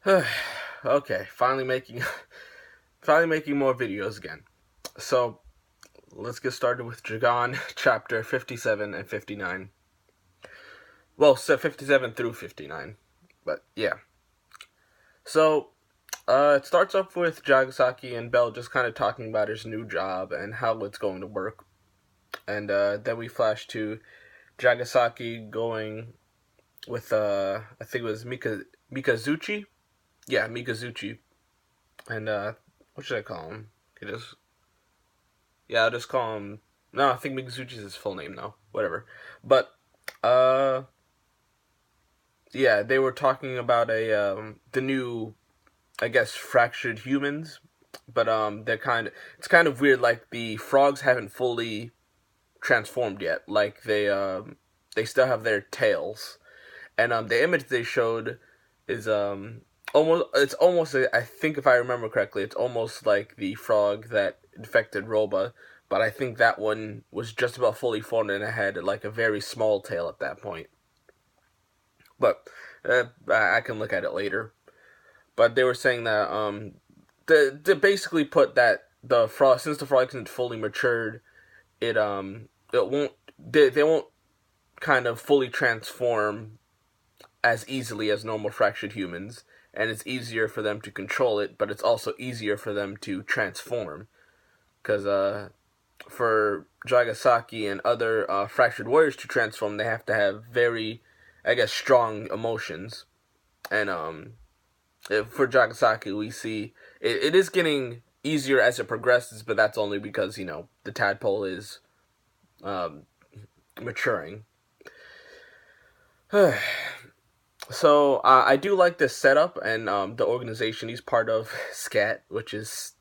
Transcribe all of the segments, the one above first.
Okay, finally making more videos again. So let's get started with Jagaaaaaan chapter 57 and 59. Well, so 57 through 59, but yeah. So it starts off with Jagaaaaaan and Bell just kind of talking about his new job and how it's going to work, and then we flash to Jagaaaaaan going with I think it was Mikazuchi. Yeah, Mikazuchi, and what should I call him? Just Yeah, I'll just call him. No, I think Mikazuchi's his full name now. Whatever. But uh, yeah, they were talking about the new, I guess, fractured humans. But they're it's kind of weird. Like the frogs haven't fully transformed yet. Like they still have their tails, and the image they showed is almost I think if I remember correctly, it's almost like the frog that infected Roba, but I think that one was just about fully formed and it had like a very small tail at that point. But I can look at it later. But they were saying that to basically put that the frog, since the frog isn't fully matured, it won't they won't kind of fully transform as easily as normal fractured humans, and it's easier for them to control it, but it's also easier for them to transform. Because for Jagaaaaaan and other fractured warriors to transform, they have to have very, I guess, strong emotions. And for Jagaaaaaan, we see it is getting easier as it progresses, but that's only because, the tadpole is um, maturing. So I do like this setup and the organization he's part of, S.K.A.T, which is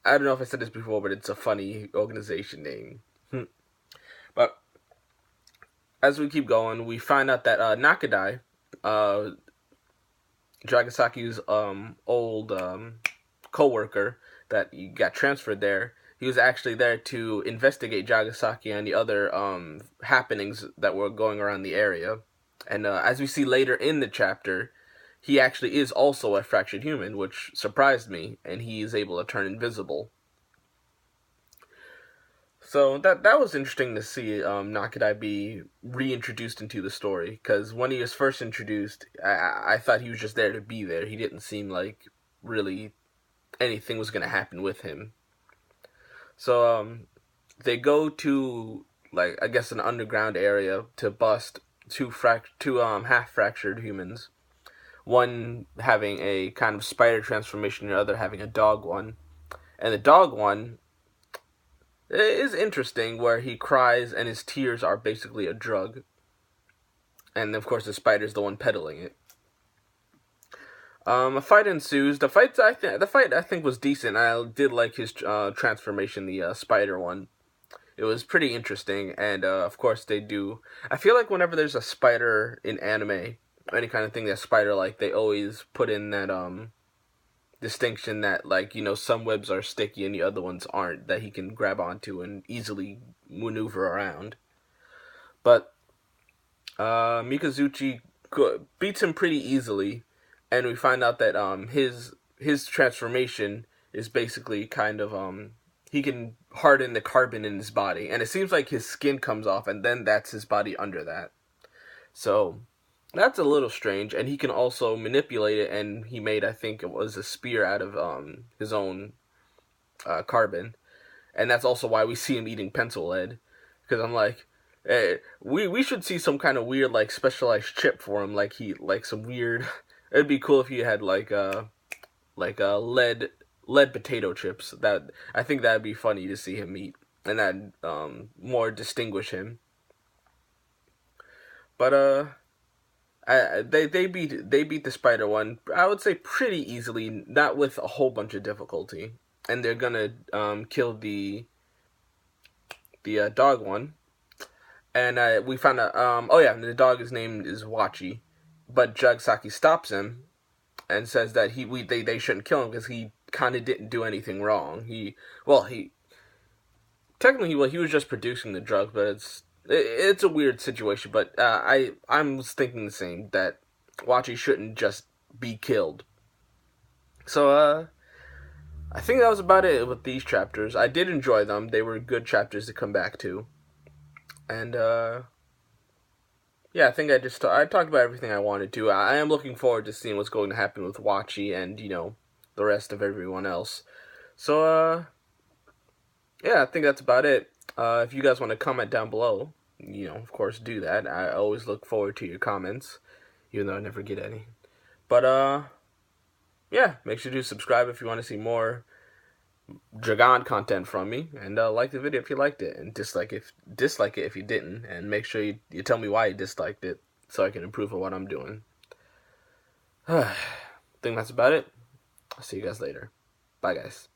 I don't know if I said this before, but it's a funny organization name. But as we keep going, we find out that Nakadai, uh, Dragasaki's old co-worker that got transferred there, he was actually there to investigate Jagaaaaaan and the other happenings that were going around the area. And as we see later in the chapter, he actually is also a fractured human, which surprised me, and he is able to turn invisible. So that was interesting to see Nakadai be reintroduced into the story, because when he was first introduced, I thought he was just there to be there. He didn't seem like really anything was going to happen with him. So they go to, like, I guess an underground area to bust two half fractured humans. One having a kind of spider transformation, and the other having a dog one. And the dog one is interesting, where he cries and his tears are basically a drug. And of course, the spider's the one peddling it. A fight ensues. The fight I think was decent. I did like his transformation, the spider one. It was pretty interesting, and of course they do. I feel like whenever there's a spider in anime, any kind of thing that's spider like, they always put in that distinction that, like, some webs are sticky and the other ones aren't, that he can grab onto and easily maneuver around. But Mikazuchi beats him pretty easily, and we find out that his transformation is basically kind of he can harden the carbon in his body, and it seems like his skin comes off, and then that's his body under that. So that's a little strange, and he can also manipulate it, and he made, I think it was a spear out of his own carbon, and that's also why we see him eating pencil lead, because I'm like, we should see some kind of weird, like, specialized chip for him, like some weird. It'd be cool if he had lead potato chips. That I think that'd be funny to see him eat, and that more distinguish him. But they beat the spider one, I would say, pretty easily, not with a whole bunch of difficulty, and they're gonna kill the dog one. And we found out, oh yeah, the dog is named is Wachi, but Jagaaaaaan stops him and says that they shouldn't kill him because he kind of didn't do anything wrong. He technically, well, he was just producing the drug, but it's a weird situation. But I'm thinking the same, that Wachi shouldn't just be killed. So, I think that was about it with these chapters. I did enjoy them. They were good chapters to come back to. And, yeah, I think I talked about everything I wanted to. I am looking forward to seeing what's going to happen with Wachi and, the rest of everyone else. So, yeah, I think that's about it. If you guys want to comment down below, of course, do that. I always look forward to your comments, even though I never get any. But, yeah, make sure to subscribe if you want to see more Jagaaaaaan content from me, and like the video if you liked it, and dislike it if you didn't, and make sure you tell me why you disliked it, so I can improve on what I'm doing. I think that's about it. I'll see you guys later. Bye, guys.